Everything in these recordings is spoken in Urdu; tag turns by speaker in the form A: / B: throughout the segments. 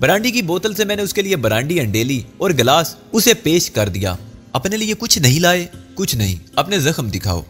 A: برانڈی کی بوتل سے میں نے اس کے لیے برانڈی انڈیلی اور گلاس اسے پیش کر دیا۔ اپنے لیے کچھ نہیں لائے؟ کچھ نہیں، اپنے زخم دکھاؤ۔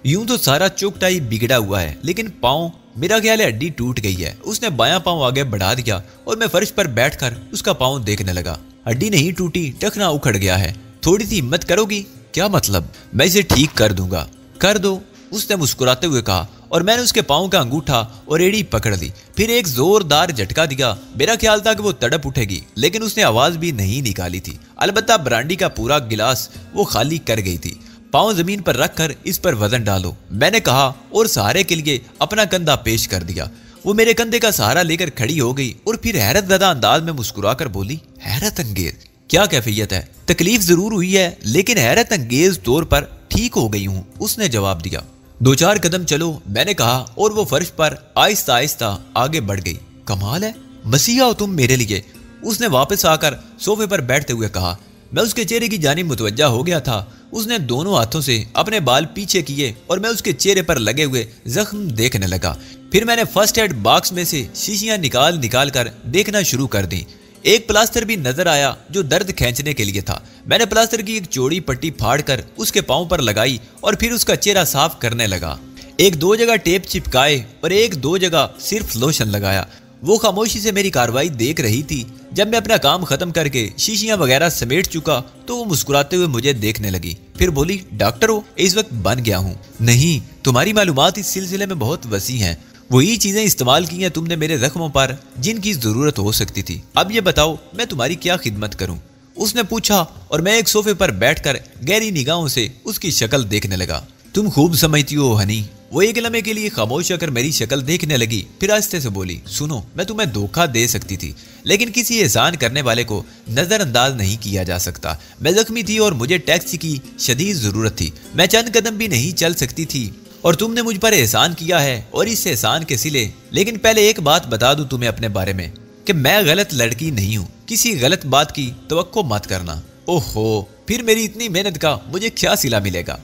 A: یوں تو سارا چوکٹائی بگڑا ہوا ہے، لیکن پاؤں میرا خیال ہے ہڈی ٹوٹ گئی ہے۔ اس نے بایاں پاؤں آگے بڑھا دیا اور میں فرش پر بیٹھ کر اس کا پاؤں دیکھنے لگا۔ ہڈی نہیں ٹوٹی، ٹخنا اکھڑ گیا ہے۔ تھوڑی سی ہمت کرو گی؟ کیا مطلب؟ میں اسے ٹھیک کر دوں گا۔ کر دو، اس نے مسکراتے ہوئے کہا، اور میں نے اس کے پاؤں کا انگوٹھا اور ایڑی پکڑ لی، پھر ایک زوردار جھٹکا دیا۔ میرا خیال تھا کہ وہ تڑپ اٹھے گی، لیکن اس نے آواز بھی نہیں نکالی تھی۔ البتہ برانڈی کا پورا گلاس وہ خالی کر گئی تھی۔ پاؤں زمین پر رکھ کر اس پر وزن ڈالو، میں نے کہا، اور سہارے کے لیے اپنا کندھا پیش کر دیا۔ وہ میرے کندھے کا سہارا لے کر کھڑی ہو گئی اور پھر حیرت زدہ انداز میں مسکرا کر بولی، حیرت انگیز کیا کیفیت ہے؟ تکلیف ضرور ہوئی ہے، لیکن حیرت انگیز طور پر ٹھیک ہو گئی ہوں، اس نے جواب دیا۔ 2-4 قدم چلو، میں نے کہا، اور وہ فرش پر آہستہ آہستہ آگے بڑھ گئی۔ کمال ہے، مسیحا ہو تم میرے لیے، اس نے واپس آ کر صوفے پر بیٹھتے ہوئے کہا۔ میں اس کے چہرے کی جانب متوجہ ہو گیا تھا۔ اس نے دونوں ہاتھوں سے اپنے بال پیچھے کیے اور میں اس کے چہرے پر لگے ہوئے زخم دیکھنے لگا۔ پھر میں نے فرسٹ ایڈ باکس میں سے شیشیاں نکال کر دیکھنا شروع کر دی۔ ایک پلاسٹر بھی نظر آیا جو درد کھینچنے کے لیے تھا۔ میں نے پلاسٹر کی ایک چوڑی پٹی پھاڑ کر اس کے پاؤں پر لگائی اور پھر اس کا چہرہ صاف کرنے لگا۔ 1-2 جگہ ٹیپ چپکائے اور 1-2 جگہ صرف لوشن لگایا۔ وہ خاموشی سے میری کارروائی دیکھ رہی تھی۔ جب میں اپنا کام ختم کر کے شیشیاں وغیرہ سمیٹ چکا تو وہ مسکراتے ہوئے مجھے دیکھنے لگی، پھر بولی، ڈاکٹر ہو؟ اس وقت بن گیا ہوں۔ نہیں، تمہاری معلومات اس سلسلے میں بہت وسیع ہیں۔ وہی چیزیں استعمال کی ہیں تم نے میرے زخموں پر جن کی ضرورت ہو سکتی تھی۔ اب یہ بتاؤ میں تمہاری کیا خدمت کروں؟ اس نے پوچھا، اور میں ایک صوفے پر بیٹھ کر گہری نگاہوں سے اس کی شکل دیکھنے لگا۔ تم خوب سمجھتی ہو ہنی۔ وہ ایک لمحے کے لیے خاموش ہو کر میری شکل دیکھنے لگی، پھر آہستہ سے بولی، سنو، میں تمہیں دھوکہ دے سکتی تھی، لیکن کسی احسان کرنے والے کو نظر انداز نہیں کیا جا سکتا۔ میں زخمی تھی اور مجھے ٹیکسی کی شدید ضرورت تھی۔ میں چند قدم بھی نہیں چل سکتی تھی، اور تم نے مجھ پر احسان کیا ہے، اور اس احسان کے سلے۔ لیکن پہلے ایک بات بتا دوں تمہیں اپنے بارے میں، کہ میں غلط لڑکی نہیں ہوں۔ کسی غلط بات کی توقع مت کرنا۔ اوہو، پھر میری اتنی محنت کا مجھے کیا صلہ ملے گا؟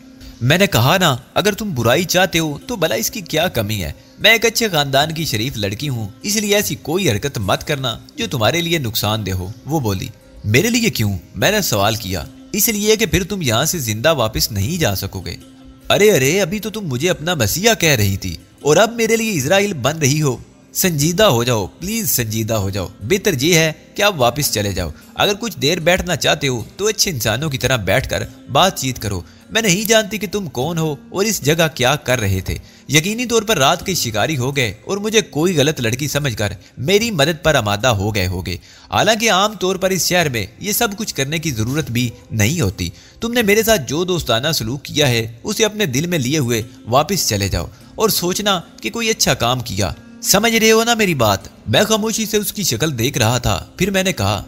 A: میں نے کہا نا، اگر تم برائی چاہتے ہو تو بھلا اس کی کیا کمی ہے؟ میں ایک اچھے خاندان کی شریف لڑکی ہوں، اس لیے ایسی کوئی حرکت مت کرنا جو تمہارے لیے نقصان دہ ہو۔ وہ بولی، میرے لیے کیوں؟ میں نے سوال کیا۔ اس لیے کہ پھر تم یہاں سے زندہ واپس نہیں جا سکو گے۔ ارے ابھی تو تم مجھے اپنا مسیحا کہہ رہی تھی، اور اب میرے لیے اسرائیل بن رہی ہو۔ سنجیدہ ہو جاؤ پلیز، سنجیدہ ہو جاؤ۔ بہتر یہ ہے کہ آپ واپس چلے جاؤ۔ اگر کچھ دیر بیٹھنا چاہتے ہو تو اچھے انسانوں کی طرح بیٹھ کر بات چیت کرو۔ میں نہیں جانتی کہ تم کون ہو اور اس جگہ کیا کر رہے تھے۔ یقینی طور پر رات کے شکاری ہو گئے اور مجھے کوئی غلط لڑکی سمجھ کر میری مدد پر آمادہ ہو گئے ہوگے۔ حالانکہ عام طور پر اس شہر میں یہ سب کچھ کرنے کی ضرورت بھی نہیں ہوتی۔ تم نے میرے ساتھ جو دوستانہ سلوک کیا ہے اسے اپنے دل میں لیے ہوئے واپس چلے جاؤ اور سوچنا کہ کوئی اچھا کام کیا۔ سمجھ رہے ہو نا میری بات؟ میں خاموشی سے اس کی شکل دیکھ رہا تھا، پھر میں نے کہا،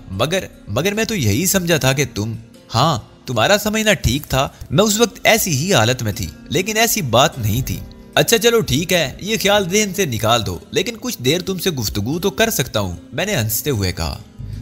A: مگر میں تو یہی سمجھا تھا کہ تم… ہاں، تمہارا سمجھنا ٹھیک تھا۔ میں اس وقت ایسی ہی حالت میں تھی، لیکن ایسی بات نہیں تھی۔ اچھا چلو ٹھیک ہے، یہ خیال ذہن سے نکال دو، لیکن کچھ دیر تم سے گفتگو تو کر سکتا ہوں؟ میں نے ہنستے ہوئے کہا۔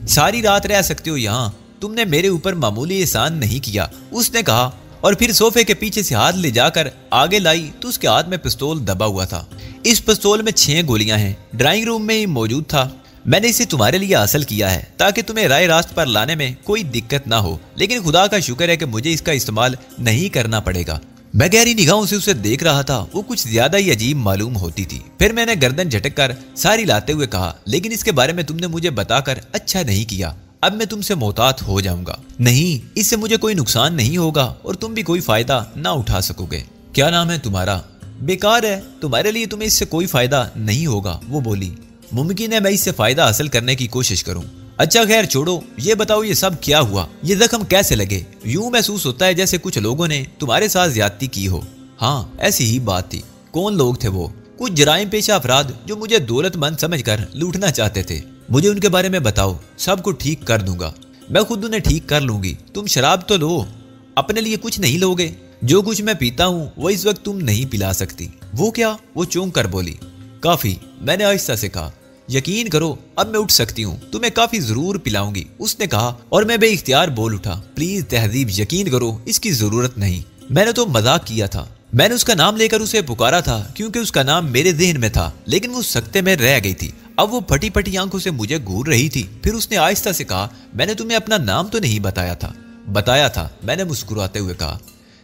A: ساری رات رہ سکتے ہو یہاں، تم نے میرے اوپر معمولی احسان نہیں کیا، اس نے کہا، اور پھر صوفے کے پیچھے سے ہاتھ لے جا کر آگے لائی تو اس کے ہاتھ میں پستول دبا ہوا تھا۔ اس پستول میں 6 گولیاں ہیں، ڈرائنگ روم میں ہی موجود تھا۔ میں نے اسے تمہارے لیے حاصل کیا ہے تاکہ تمہیں رائے راست پر لانے میں کوئی دقت نہ ہو، لیکن خدا کا شکر ہے کہ مجھے اس کا استعمال نہیں کرنا پڑے گا۔ میں گہری نگاہوں سے اسے دیکھ رہا تھا، وہ کچھ زیادہ ہی عجیب معلوم ہوتی تھی۔ پھر میں نے گردن جھٹک کر ساری لاتے ہوئے کہا، لیکن اس کے بارے میں تم نے مجھے بتا کر اچھا نہیں کیا۔ اب میں تم سے محتاط ہو جاؤں گا۔ نہیں، اس سے مجھے کوئی نقصان نہیں ہوگا اور تم بھی کوئی فائدہ نہ اٹھا سکو گے۔ کیا نام ہے تمہارا؟ بیکار ہے، تمہارے لیے تمہیں اس سے کوئی فائدہ نہیں ہوگا، وہ بولی۔ ممکن ہے میں اس سے فائدہ حاصل کرنے کی کوشش کروں۔ اچھا خیر چھوڑو، یہ بتاؤ یہ سب کیا ہوا؟ یہ زخم کیسے لگے؟ یوں محسوس ہوتا ہے جیسے کچھ لوگوں نے تمہارے ساتھ زیادتی کی ہو۔ ہاں، ایسی ہی بات تھی۔ کون لوگ تھے وہ؟ کچھ جرائم پیشہ افراد جو مجھے دولت مند سمجھ کر لوٹنا چاہتے تھے۔ مجھے ان کے بارے میں بتاؤ، سب کو ٹھیک کر دوں گا۔ میں خود انہیں ٹھیک کر لوں گی۔ تم شراب تو لو، اپنے لیے کچھ نہیں لوگے؟ جو کچھ میں پیتا ہوں وہ اس وقت تم نہیں پلا سکتی۔ وہ کیا؟ وہ چونک کر بولی۔ کافی، میں نے آہستہ سے کہا۔ یقین کرو اب میں اٹھ سکتی ہوں، تمہیں کافی ضرور پلاؤں گی، اس نے کہا، اور میں بے اختیار بول اٹھا، پلیز تہذیب، یقین کرو اس کی ضرورت نہیں۔ میں نے تو مذاق کیا تھا۔ میں نے اس کا نام لے کر اسے پکارا تھا کیونکہ اس کا نام میرے ذہن میں تھا، لیکن وہ سکتے میں رہ گئی تھی۔ اب وہ پھٹی پھٹی آنکھوں سے مجھے گھور رہی تھی۔ پھر اس نے آہستہ سے کہا، میں نے تمہیں اپنا نام تو نہیں بتایا تھا؟ بتایا تھا، میں نے مسکراتے ہوئے کہا۔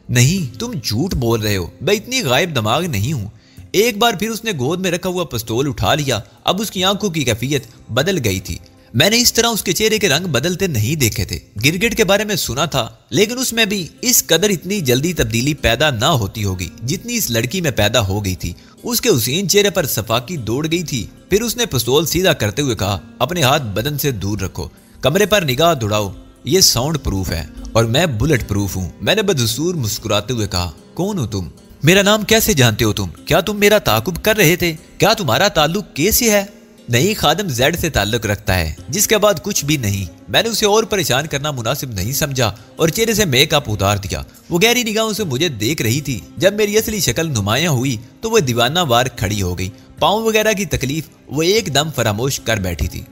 A: نہیں، تم جھوٹ بول رہے ہو، میں اتنی غائب دماغ نہیں ہوں۔ ایک بار پھر اس نے گود میں رکھا ہوا پستول اٹھا لیا۔ اب اس کی آنکھوں کی کیفیت بدل گئی تھی۔ میں نے اس طرح اس کے چہرے کے رنگ بدلتے نہیں دیکھے تھے۔ گرگٹ کے بارے میں سنا تھا، لیکن اس میں بھی اس قدر اتنی جلدی تبدیلی پیدا نہ ہوتی ہوگی جتنی اس لڑکی میں پیدا ہو گئی تھی۔ اس کے حسین چہرے پر صفاقی دوڑ گئی تھی۔ پھر اس نے پستول سیدھا کرتے ہوئے کہا، اپنے ہاتھ بدن سے دور رکھو، کمرے پر نگاہ دوڑاؤ، یہ ساؤنڈ پروف ہے اور میں بلٹ پروف ہوں۔ میں نے بدسور مسکراتے ہوئے کہا، کون ہو تم؟ میرا نام کیسے جانتے ہو تم؟ کیا تم میرا تعاقب کر رہے تھے؟ کیا تمہارا تعلق کے سے ہے؟ نہیں، خادم زیڈ سے تعلق رکھتا ہے، جس کے بعد کچھ بھی نہیں۔ میں نے اسے اور پریشان کرنا مناسب نہیں سمجھا اور چہرے سے میک اپ اتار دیا۔ وہ گہری نگاہوں سے مجھے دیکھ رہی تھی۔ جب میری اصلی شکل نمایاں ہوئی تو وہ دیوانہ وار کھڑی ہو گئی۔ پاؤں وغیرہ کی تکلیف وہ ایک دم فراموش کر بیٹھی تھی۔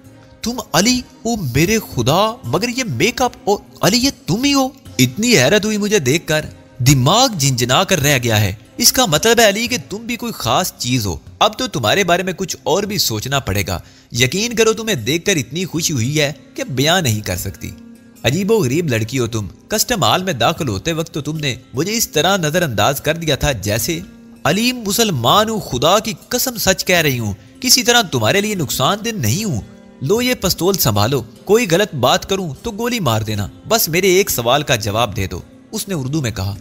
A: تم علی؟ او میرے خدا، مگر یہ میک اپ اور علی، یہ تم ہی ہو؟ اتنی حیرت ہوئی مجھے دیکھ کر، دماغ جنجنا کر رہ گیا ہے۔ اس کا مطلب ہے علی کہ تم بھی کوئی خاص چیز ہو۔ اب تو تمہارے بارے میں کچھ اور بھی سوچنا پڑے گا۔ یقین کرو، تمہیں دیکھ کر اتنی خوشی ہوئی ہے کہ بیان نہیں کر سکتی۔ عجیب و غریب لڑکی ہو تم۔ کسٹم ہال میں داخل ہوتے وقت تو تم نے مجھے اس طرح نظر انداز کر دیا تھا جیسے علی مسلمان ہوں، خدا کی قسم سچ کہہ رہی ہوں، کسی طرح تمہارے لیے نقصان دہ نہیں ہوں۔ لو یہ پستول سنبھالو، کوئی غلط بات کروں تو گولی مار دینا، بس میرے ایک سوال کا جواب دے دو۔ اس نے اردو میں کہا۔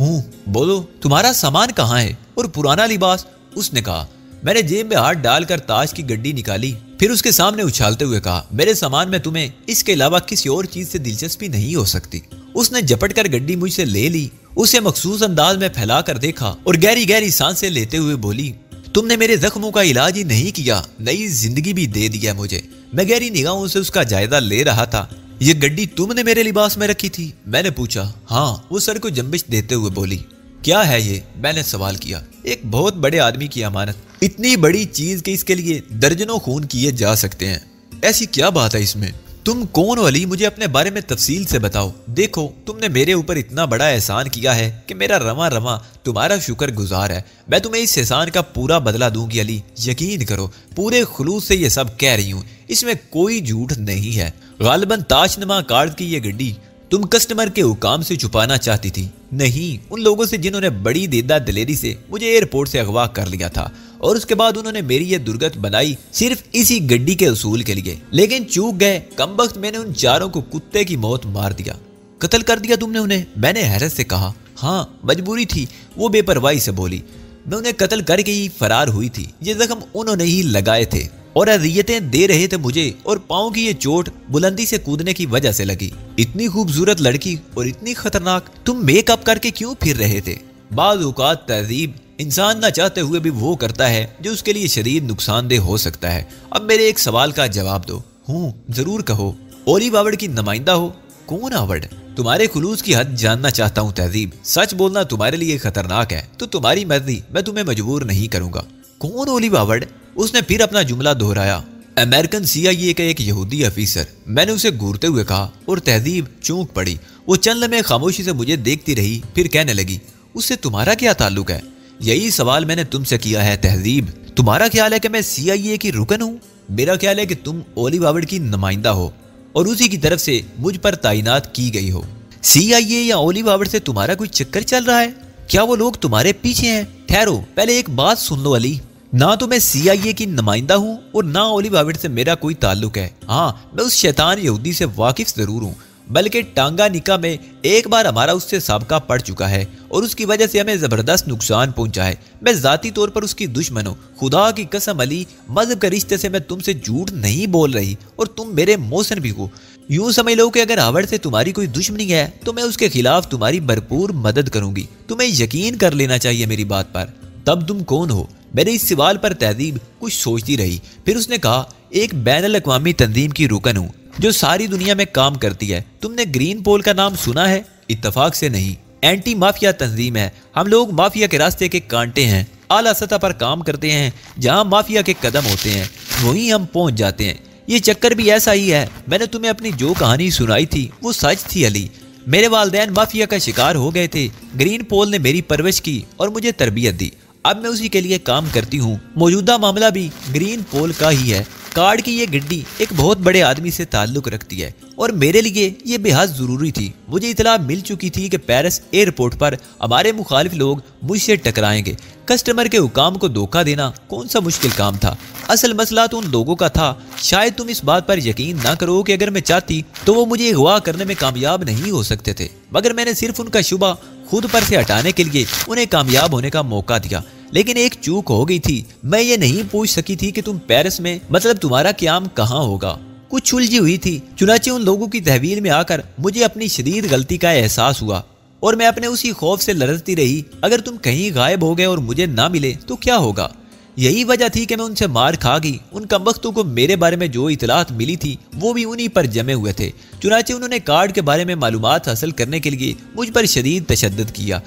A: ہوں، بولو، تمہارا سامان کہاں ہے اور پرانا لباس؟ اس نے کہا۔ میں نے جیب میں ہاتھ ڈال کر تاش کی گڈی نکالی، پھر اس کے سامنے اچھالتے ہوئے کہا، میرے سامان میں تمہیں اس کے علاوہ کسی اور چیز سے دلچسپی نہیں ہو سکتی۔ اس نے جھپٹ کر گڈی مجھ سے لے لی، اسے مخصوص انداز میں پھیلا کر دیکھا اور گہری گہری سانسیں لیتے ہوئے بولی، تم نے میرے زخموں کا علاج ہی نہیں کیا، نئی زندگی بھی دے دیا مجھے۔ میں گہری نگاہوں سے اس کا جائزہ لے رہا تھا۔ یہ گڈی تم نے میرے لباس میں رکھی تھی؟ میں نے پوچھا۔ ہاں، وہ سر کو جنبش دیتے ہوئے بولی۔ کیا ہے یہ؟ میں نے سوال کیا۔ ایک بہت بڑے آدمی کی امانت، اتنی بڑی چیز کہ اس کے لیے درجنوں خون کیے جا سکتے ہیں۔ ایسی کیا بات ہے اس میں؟ تم کون ہو علی؟ مجھے اپنے بارے میں تفصیل سے بتاؤ۔ دیکھو، تم نے میرے اوپر اتنا بڑا احسان کیا ہے کہ میرا رواں رواں تمہارا شکر گزار ہے۔ میں تمہیں اس احسان کا پورا بدلہ دوں گی علی، یقین کرو، پورے خلوص سے یہ سب کہہ رہی ہوں، اس میں کوئی جھوٹ نہیں ہے۔ غالباً تاش نما کارڈ کی یہ گڈی تم کسٹمر کے حکام سے چھپانا چاہتی تھی، نہیں ان لوگوں سے جنہوں نے بڑی دیدہ دلیری سے مجھے ایئرپورٹ سے اغوا کر لیا تھا، اور اس کے بعد انہوں نے میری یہ درگت بنائی صرف اسی گڈی کے اصول کے لیے۔ لیکن چوک گئے، کمبخت، میں نے ان چاروں کو کتے کی موت مار دیا۔ قتل کر دیا تم نے انہیں؟ میں نے حیرت سے کہا۔ ہاں، مجبوری تھی، وہ بے پرواہی سے بولی۔ میں انہیں قتل کر کے ہی فرار ہوئی تھی، یہ زخم انہوں نے ہی لگائے تھے اور اذیتیں دے رہے تھے مجھے، اور پاؤں کی یہ چوٹ بلندی سے کودنے کی وجہ سے لگی۔ اتنی خوبصورت لڑکی اور اتنی خطرناک، تم میک اپ کر کے کیوں پھر رہے تھے؟ بعض اوقات تہذیب انسان نہ چاہتے ہوئے بھی وہ کرتا ہے جو اس کے لیے شدید نقصان دہ ہو سکتا ہے۔ اب میرے ایک سوال کا جواب دو۔ ہوں، ضرور کہو۔ اولیو ہاورڈ کی نمائندہ ہو؟ کون ہاورڈ؟ تمہارے خلوص کی حد جاننا چاہتا ہوں تہذیب، سچ بولنا تمہارے لیے خطرناک ہے تو تمہاری مرضی، میں تمہیں مجبور نہیں کروں گا۔ کون اولیو ہاورڈ؟ اس نے پھر اپنا جملہ دہرایا۔ امریکن CIA کا ایک یہودی افیسر۔ میں نے اسے گھورتے ہوئے کہا اور تہذیب چونک پڑی۔ وہ چند لمحے خاموشی سے مجھے دیکھتی رہی، پھر کہنے لگی، اس سے تمہارا کیا تعلق ہے؟ یہی سوال میں نے تم سے کیا ہے تہذیب۔ تمہارا خیال ہے کہ میں CIA کی رکن ہوں؟ میرا خیال ہے کہ تم اولیو ہاورڈ کی نمائندہ ہو اور اسی کی طرف سے مجھ پر تعینات کی گئی ہو۔ CIA یا اولیو ہاورڈ سے تمہارا کوئی چکر چل رہا ہے؟ کیا وہ لوگ تمہارے پیچھے ہیں؟ ٹھہرو، پہلے ایک بات سن لو علی، نہ تو میں CIA کی نمائندہ ہوں اور نہ اولیو ہاورڈ سے میرا کوئی تعلق ہے۔ ہاں، میں اس شیطان یہودی سے واقف ضرور ہوں، بلکہ ٹانگا نکا میں ایک بار ہمارا اس سے سابقہ پڑ چکا ہے اور اس کی وجہ سے ہمیں زبردست نقصان پہنچا ہے۔ میں ذاتی طور پر اس کی دشمن ہوں، خدا کی قسم علی، مذہب کے رشتے سے میں تم سے جھوٹ نہیں بول رہی، اور تم میرے محسن بھی ہو۔ یوں سمجھ لو کہ اگر ہاورڈ سے تمہاری کوئی دشمنی ہے تو میں اس کے خلاف تمہاری بھرپور مدد کروں گی۔ تمہیں یقین کر لینا چاہیے میری بات پر۔ تب تم کون ہو؟ میرے اس سوال پر تہذیب کچھ سوچتی رہی، پھر اس نے کہا، ایک بین الاقوامی تنظیم کی رکن ہوں جو ساری دنیا میں کام کرتی ہے۔ تم نے گرین پول کا نام سنا ہے؟ اتفاق سے نہیں، اینٹی مافیا تنظیم ہے۔ ہم لوگ مافیا کے راستے کے کانٹے ہیں، اعلیٰ سطح پر کام کرتے ہیں، جہاں مافیا کے قدم ہوتے ہیں وہیں ہم پہنچ جاتے ہیں۔ یہ چکر بھی ایسا ہی ہے۔ میں نے تمہیں اپنی جو کہانی سنائی تھی وہ سچ تھی علی۔ میرے والدین مافیا کا شکار ہو گئے تھے، گرین پول نے میری پرورش کی اور مجھے تربیت دی، اب میں اسی کے لیے کام کرتی ہوں۔ موجودہ معاملہ بھی گرین پول کا ہی ہے۔ کارڈ کی یہ گڈی ایک بہت بڑے آدمی سے تعلق رکھتی ہے اور میرے لیے یہ بے حد ضروری تھی۔ مجھے اطلاع مل چکی تھی کہ پیرس ایئرپورٹ پر ہمارے مخالف لوگ مجھ سے ٹکرائیں گے۔ کسٹمر کے حکام کو دھوکہ دینا کون سا مشکل کام تھا؟ اصل مسئلہ تو ان لوگوں کا تھا۔ شاید تم اس بات پر یقین نہ کرو کہ اگر میں چاہتی تو وہ مجھے اغوا کرنے میں کامیاب نہیں ہو سکتے تھے، مگر میں نے صرف ان کا شبہ خود پر سے ہٹانے کے لیے انہیں کامیاب ہونے کا موقع دیا۔ لیکن ایک چوک ہو گئی تھی، میں یہ نہیں پوچھ سکی تھی کہ تم پیرس میں مطلب تمہارا قیام کہاں ہوگا۔ کچھ الجھی ہوئی تھی، چنانچہ ان لوگوں کی تحویل میں آ کر مجھے اپنی شدید غلطی کا احساس ہوا اور میں اپنے اسی خوف سے لرزتی رہی، اگر تم کہیں غائب ہو گئے اور مجھے نہ ملے تو کیا ہوگا؟ یہی وجہ تھی کہ میں ان سے مار کھا گئی۔ ان کمبختوں کو میرے بارے میں جو اطلاعات ملی تھی وہ بھی انہی پر جمے ہوئے تھے۔ چنانچہ انہوں نے کارڈ کے بارے میں معلومات حاصل کرنے کے لیے مجھ پر شدید تشدد کیا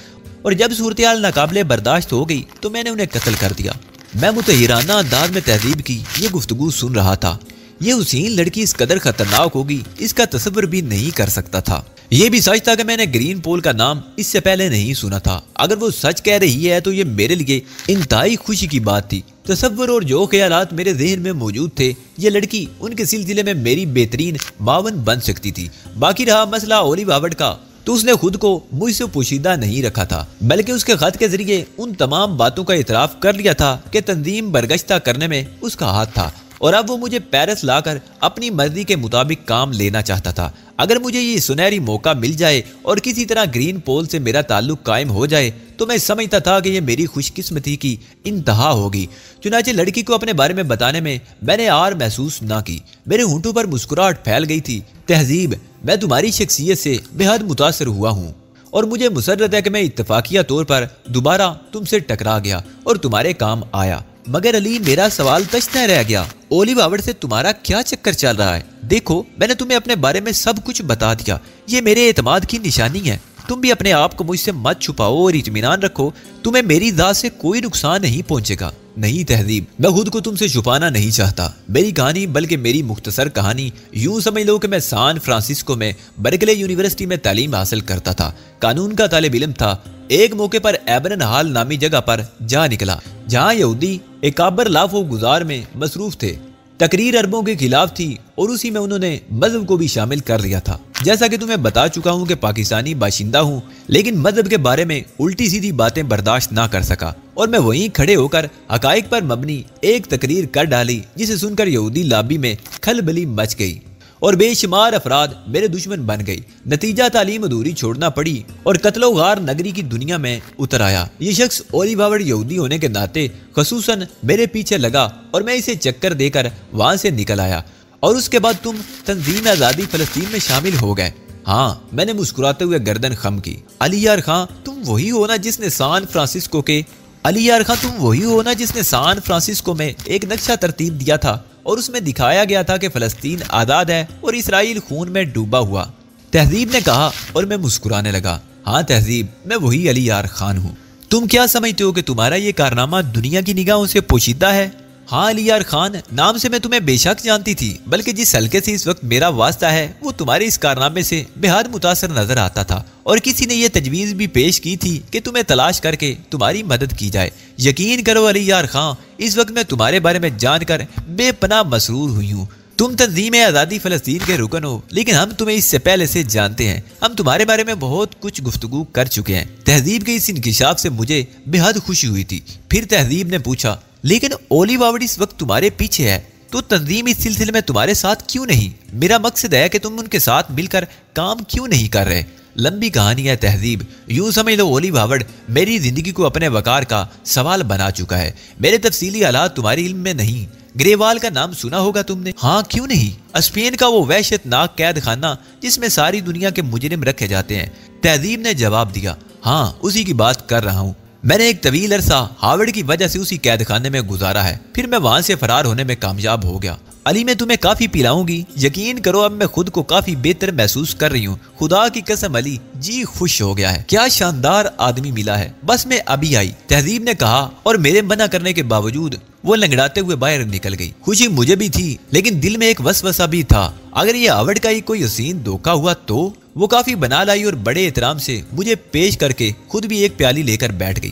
A: اور جب صورتحال ناقابل برداشت ہو گئی تو میں نے انہیں قتل کر دیا۔ میں متحرانہ انداز میں تہذیب کی یہ گفتگو سن رہا تھا۔ یہ حسین لڑکی اس قدر خطرناک ہوگی اس کا تصور بھی نہیں کر سکتا تھا۔ یہ بھی سچ تھا کہ میں نے گرین پول کا نام اس سے پہلے نہیں سنا تھا۔ اگر وہ سچ کہہ رہی ہے تو یہ میرے لیے انتہائی خوشی کی بات تھی۔ تصور اور جو خیالات میرے ذہن میں موجود تھے، یہ لڑکی ان کے سلسلے میں میری بہترین معاون بن سکتی تھی۔ باقی رہا مسئلہ اولیو ہاورڈ کا، تو اس نے خود کو مجھ سے پوشیدہ نہیں رکھا تھا، بلکہ اس کے خط کے ذریعے ان تمام باتوں کا اعتراف کر لیا تھا کہ تنظیم برگشتہ کرنے میں اس کا ہاتھ تھا اور اب وہ مجھے پیرس لا کر اپنی مرضی کے مطابق کام لینا چاہتا تھا۔ اگر مجھے یہ سنہری موقع مل جائے اور کسی طرح گرین پول سے میرا تعلق قائم ہو جائے تو میں سمجھتا تھا کہ یہ میری خوش قسمتی کی انتہا ہوگی۔ چنانچہ لڑکی کو اپنے بارے میں بتانے میں نے آر محسوس نہ کی۔ میرے ہونٹوں پر مسکراہٹ پھیل گئی تھی۔ تہذیب، میں تمہاری شخصیت سے بے حد متاثر ہوا ہوں اور مجھے مسرت ہے کہ میں اتفاقیہ طور پر دوبارہ تم سے ٹکرا گیا اور تمہارے کام آیا۔ مگر علی، میرا سوال تشنہ رہ گیا، اولیو ہاورڈ سے تمہارا کیا چکر چل رہا ہے؟ دیکھو، میں نے تمہیں اپنے بارے میں سب کچھ بتا دیا، یہ میرے اعتماد کی نشانی ہے۔ تم بھی اپنے آپ کو مجھ سے مت چھپاؤ اور اطمینان رکھو، تمہیں میری ذات سے کوئی نقصان نہیں پہنچے گا۔ نہیں تہذیب، میں خود کو تم سے چھپانا نہیں چاہتا۔ میری کہانی، بلکہ میری مختصر کہانی، یوں سمجھ لو کہ میں سان فرانسسکو میں برکلے یونیورسٹی میں تعلیم حاصل کرتا تھا، قانون کا طالب علم تھا۔ ایک موقع پر ایبرن ہال نامی جگہ پر جا نکلا جہاں یہودی اکابر لاف و گزار میں مصروف تھے۔ تقریر عربوں کے خلاف تھی اور اسی میں انہوں نے مذہب کو بھی شامل کر لیا تھا۔ جیسا کہ تمہیں بتا چکا ہوں کہ پاکستانی باشندہ ہوں، لیکن مذہب کے بارے میں الٹی سیدھی باتیں برداشت نہ کر سکا اور میں وہیں کھڑے ہو کر حقائق پر مبنی ایک تقریر کر ڈالی، جسے سن کر یہودی لابی میں کھلبلی مچ گئی اور بے شمار افراد میرے دشمن بن گئی۔ نتیجہ تعلیم ادھوری چھوڑنا پڑی اور قتل و غار نگری کی دنیا میں اتر آیا۔ یہ شخص اولیو ہاورڈ یہودی ہونے کے ناطے خصوصاً میرے پیچھے لگا اور میں اسے چکر دے کر وہاں سے نکل آیا۔ اور اس کے بعد تم تنظیم آزادی فلسطین میں شامل ہو گئے؟ ہاں، میں نے مسکراتے ہوئے گردن خم کی۔ علی یار خان، تم وہی ہو نا جس نے سان فرانسسکو میں ایک نقشہ ترتیب دیا تھا اور اس میں دکھایا گیا تھا کہ فلسطین آزاد ہے اور اسرائیل خون میں ڈوبا ہوا؟ تہذیب نے کہا اور میں مسکرانے لگا۔ ہاں تہذیب، میں وہی علی یار خان ہوں۔ تم کیا سمجھتے ہو کہ تمہارا یہ کارنامہ دنیا کی نگاہوں سے پوشیدہ ہے؟ ہاں علی یار خان، نام سے میں تمہیں بے شک جانتی تھی، بلکہ جس حلقے سے اس وقت میرا واسطہ ہے وہ تمہارے اس کارنامے سے بے حد متاثر نظر آتا تھا، اور کسی نے یہ تجویز بھی پیش کی تھی کہ تمہیں تلاش کر کے تمہاری مدد کی جائے۔ یقین کرو علی یار خان، اس وقت میں تمہارے بارے میں جان کر بے پناہ مسرور ہوئی ہوں۔ تم تنظیم آزادی فلسطین کے رکن ہو، لیکن ہم تمہیں اس سے پہلے سے جانتے ہیں۔ ہم تمہارے بارے میں بہت کچھ گفتگو کر چکے ہیں۔ تہذیب کے اس انکشاف سے مجھے بے حد خوشی ہوئی تھی۔ پھر تہذیب نے پوچھا، لیکن اولیو ہاورڈ اس وقت تمہارے پیچھے ہے، تو تنظیم اس سلسلے میں تمہارے ساتھ کیوں نہیں؟ میرا مقصد ہے کہ تم ان کے ساتھ مل کر کام کیوں نہیں کر رہے؟ لمبی کہانی ہے تہذیب، یوں سمجھ لو اولیو ہاورڈ میری زندگی کو اپنے وقار کا سوال بنا چکا ہے۔ میرے تفصیلی حالات تمہاری علم میں نہیں۔ گریوال کا نام سنا ہوگا تم نے؟ ہاں کیوں نہیں، اسپین کا وہ وحشت ناک قید خانہ جس میں ساری دنیا کے مجرم رکھے جاتے ہیں۔ تہذیب نے جواب دیا، ہاں اسی کی بات کر رہا ہوں۔ میں نے ایک طویل عرصہ ہاورڈ کی وجہ سے اسی قید خانے میں گزارا ہے، پھر میں وہاں سے فرار ہونے میں کامیاب ہو گیا۔ علی، میں تمہیں کافی پلاؤں گی، یقین کرو اب میں خود کو کافی بہتر محسوس کر رہی ہوں۔ خدا کی قسم علی، جی خوش ہو گیا ہے، کیا شاندار آدمی ملا ہے، بس میں ابھی آئی، تہذیب نے کہا، اور میرے منع کرنے کے باوجود وہ لنگڑاتے ہوئے باہر نکل گئی۔ خوشی مجھے بھی تھی، لیکن دل میں ایک وسوسہ بھی تھا، اگر یہ ہاورڈ کا ہی کوئی حسین دھوکہ ہوا تو؟ وہ کافی بنا لائی اور بڑے احترام سے مجھے پیش کر کے خود بھی ایک پیالی لے کر بیٹھ گئی۔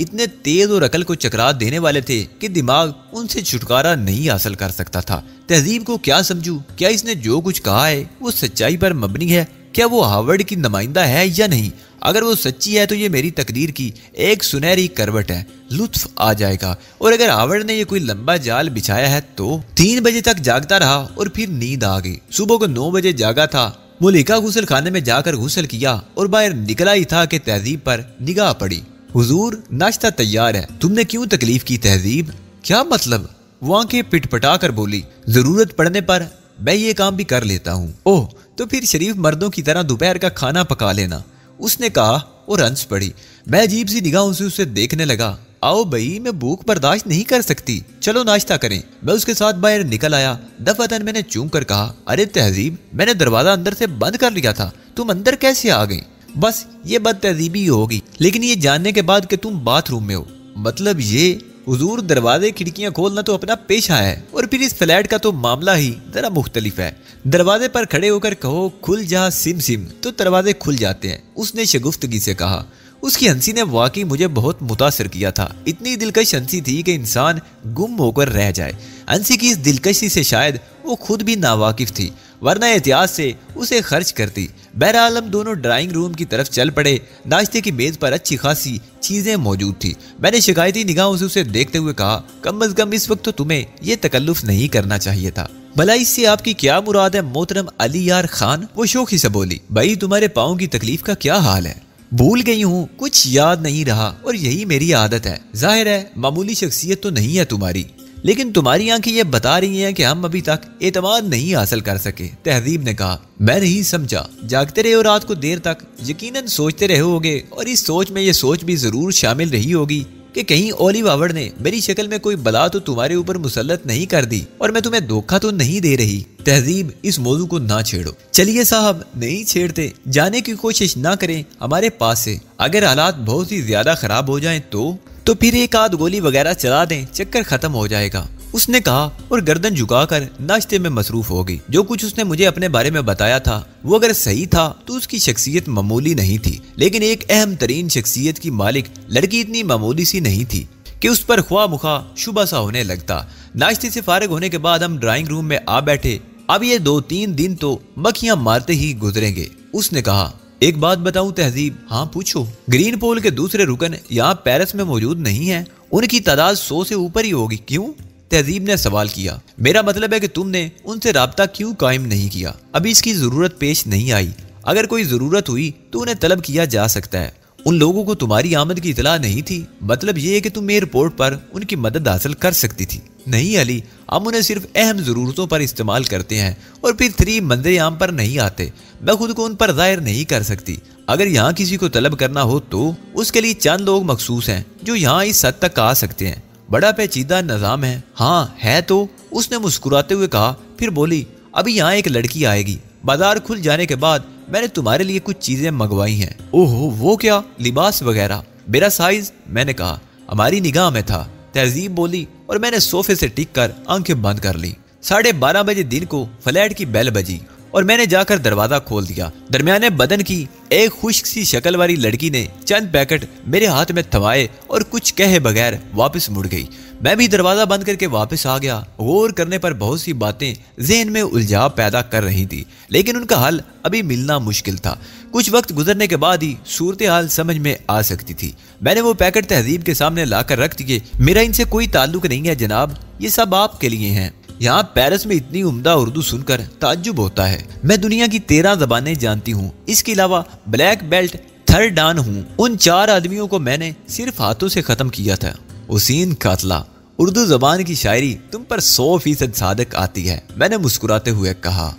A: اتنے تیز اور عقل کو چکرا دینے والے تھے کہ دماغ ان سے چھٹکارا نہیں حاصل کر سکتا تھا۔ تہذیب کو کیا سمجھوں؟ کیا اس نے جو کچھ کہا ہے وہ سچائی پر مبنی ہے؟ کیا وہ ہارورڈ کی نمائندہ ہے یا نہیں؟ اگر وہ سچی ہے تو یہ میری تقدیر کی ایک سنہری کروٹ ہے، لطف آ جائے گا۔ اور اگر ہارورڈ نے یہ کوئی لمبا جال بچھایا ہے تو 3 بجے تک جاگتا رہا اور پھر نیند آ گئی۔ صبح کو 9 بجے جاگا تھا۔ ملکہ غسل خانے میں جا کر غسل کیا اور باہر نکلا ہی تھا کہ تہذیب پر نگاہ پڑی۔ حضور ناشتہ تیار ہے، تم نے کیوں تکلیف کی تہذیب؟ کیا مطلب؟ وہ آنکھیں پٹ پٹا کر بولی، ضرورت پڑنے پر میں یہ کام بھی کر لیتا ہوں۔ اوہ تو پھر شریف مردوں کی طرح دوپہر کا کھانا پکا لینا، اس نے کہا اور ہنس پڑی۔ میں عجیب سی نگاہوں سے اسے دیکھنے لگا۔ آؤ بھائی، میں بھوک برداشت نہیں کر سکتی، چلو ناشتہ کریں۔ میں اس کے ساتھ باہر نکل آیا۔ دفعتاً میں نے چونک کر کہا، ارے تہذیب، میں نے دروازہ اندر سے بند کر لیا تھا، تم اندر کیسے آ گئی؟ بس یہ بد تہذیبی ہوگی، لیکن یہ جاننے کے بعد کہ تم باتھ روم میں ہو۔ مطلب یہ حضور، دروازے کھڑکیاں کھولنا تو اپنا پیشہ ہے، اور پھر اس فلیٹ کا تو معاملہ ہی ذرا مختلف ہے۔ دروازے پر کھڑے ہو کر کہو کھل جا سم سم تو دروازے کھل جاتے ہیں، اس نے شگفتگی سے کہا۔ اس کی ہنسی نے واقعی مجھے بہت متاثر کیا تھا۔ اتنی دلکش ہنسی تھی کہ انسان گم ہو کر رہ جائے۔ ہنسی کی اس دلکشی سے شاید وہ خود بھی ناواقف تھی، ورنہ احتیاط سے اسے خرچ کرتی۔ بہرحال ہم دونوں ڈرائنگ روم کی طرف چل پڑے۔ ناشتے کی میز پر اچھی خاصی چیزیں موجود تھی۔ میں نے شکایتی نگاہوں سے اسے دیکھتے ہوئے کہا، کم از کم اس وقت تو تمہیں یہ تکلف نہیں کرنا چاہیے تھا۔ بھلا اس سے آپ کی کیا مراد ہے محترم علی یار خان؟ وہ شوخی سے بولی، بھائی تمہارے پاؤں کی تکلیف کا کیا حال ہے؟ بھول گئی ہوں، کچھ یاد نہیں رہا، اور یہی میری عادت ہے۔ ظاہر ہے معمولی شخصیت تو نہیں ہے تمہاری، لیکن تمہاری آنکھیں یہ بتا رہی ہیں کہ ہم ابھی تک اعتماد نہیں حاصل کر سکے۔ تہذیب نے کہا، میں نہیں سمجھا۔ جاگتے رہے ہو رات کو دیر تک، یقیناً سوچتے رہے ہوگے، اور اس سوچ میں یہ سوچ بھی ضرور شامل رہی ہوگی کہ کہیں اولیو ہارورڈ نے میری شکل میں کوئی بلا تو تمہارے اوپر مسلط نہیں کر دی، اور میں تمہیں دھوکہ تو نہیں دے رہی۔ تہذیب، اس موضوع کو نہ چھیڑو۔ چلیے صاحب، نہیں چھیڑتے، جانے کی کوشش نہ کریں ہمارے پاس سے۔ اگر حالات بہت ہی زیادہ خراب ہو جائیں تو پھر ایک آدھ گولی وغیرہ چلا دیں، چکر ختم ہو جائے گا، اس نے کہا، اور گردن جھکا کر ناشتے میں مصروف ہو گئی۔ جو کچھ اس نے مجھے اپنے بارے میں بتایا تھا وہ اگر صحیح تھا تو اس کی شخصیت معمولی نہیں تھی، لیکن ایک اہم ترین شخصیت کی مالک لڑکی اتنی معمولی سی نہیں تھی کہ اس پر خواہ مخواہ شبہ سا ہونے لگتا۔ ناشتے سے فارغ ہونے کے بعد ہم ڈرائنگ روم میں آ بیٹھے۔ اب یہ 2-3 دن تو مکھیاں مارتے ہی گزریں گے، اس نے کہا۔ ایک بات بتاؤں تہذیب؟ ہاں پوچھو۔ گرین پول کے دوسرے رکن یہاں پیرس میں موجود نہیں ہیں، ان کی تعداد 100 سے اوپر ہی ہوگی، کیوں؟ تہذیب نے سوال کیا۔ میرا مطلب ہے کہ تم نے ان سے رابطہ کیوں قائم نہیں کیا؟ ابھی اس کی ضرورت پیش نہیں آئی، اگر کوئی ضرورت ہوئی تو انہیں طلب کیا جا سکتا ہے۔ ان لوگوں کو تمہاری آمد کی اطلاع نہیں تھی؟ مطلب یہ ہے کہ تم ایئرپورٹ پر ان کی مدد حاصل کر سکتی تھی؟ نہیں علی، ہم انہیں صرف اہم ضرورتوں پر استعمال کرتے ہیں، اور پھر 3 منظر عام پر نہیں آتے۔ میں خود کو ان پر ظاہر نہیں کر سکتی۔ اگر یہاں کسی کو طلب کرنا ہو تو اس کے لیے چند لوگ مخصوص ہیں جو یہاں اس حد تک آ سکتے ہیں۔ بڑا پیچیدہ نظام ہے۔ ہاں ہے تو، اس نے مسکراتے ہوئے کہا، پھر بولی، ابھی یہاں ایک لڑکی آئے گی، بازار کھل جانے کے بعد میں نے تمہارے لیے کچھ چیزیں منگوائی ہیں۔ اوہو، وہ کیا؟ لباس وغیرہ؟ میرا سائز؟ میں نے کہا۔ ہماری نگاہ میں تھا، تہذیب بولی، اور میں نے صوفے سے ٹک کر آنکھیں بند کر لی۔ 12:30 بجے دن کو فلیٹ کی بیل بجی اور میں نے جا کر دروازہ کھول دیا۔ درمیانے بدن کی ایک خشک سی شکل والی لڑکی نے چند پیکٹ میرے ہاتھ میں تھمائے اور کچھ کہے بغیر واپس مڑ گئی۔ میں بھی دروازہ بند کر کے واپس آ گیا۔ غور کرنے پر بہت سی باتیں ذہن میں الجھاؤ پیدا کر رہی تھی، لیکن ان کا حل ابھی ملنا مشکل تھا۔ کچھ وقت گزرنے کے بعد ہی صورتحال سمجھ میں آ سکتی تھی۔ میں نے وہ پیکٹ تہذیب کے سامنے لا کر رکھ دیے۔ میرا ان سے کوئی تعلق نہیں ہے جناب، یہ سب آپ کے لیے ہیں۔ یہاں پیرس میں اتنی عمدہ اردو سن کر تعجب ہوتا ہے۔ میں دنیا کی 13 زبانیں جانتی ہوں، اس کے علاوہ بلیک بیلٹ 3rd ڈان ہوں۔ ان 4 آدمیوں کو میں نے صرف ہاتھوں سے ختم کیا تھا۔ حسین قاتلہ، اردو زبان کی شاعری تم پر 100% صادق آتی ہے، میں نے مسکراتے ہوئے کہا۔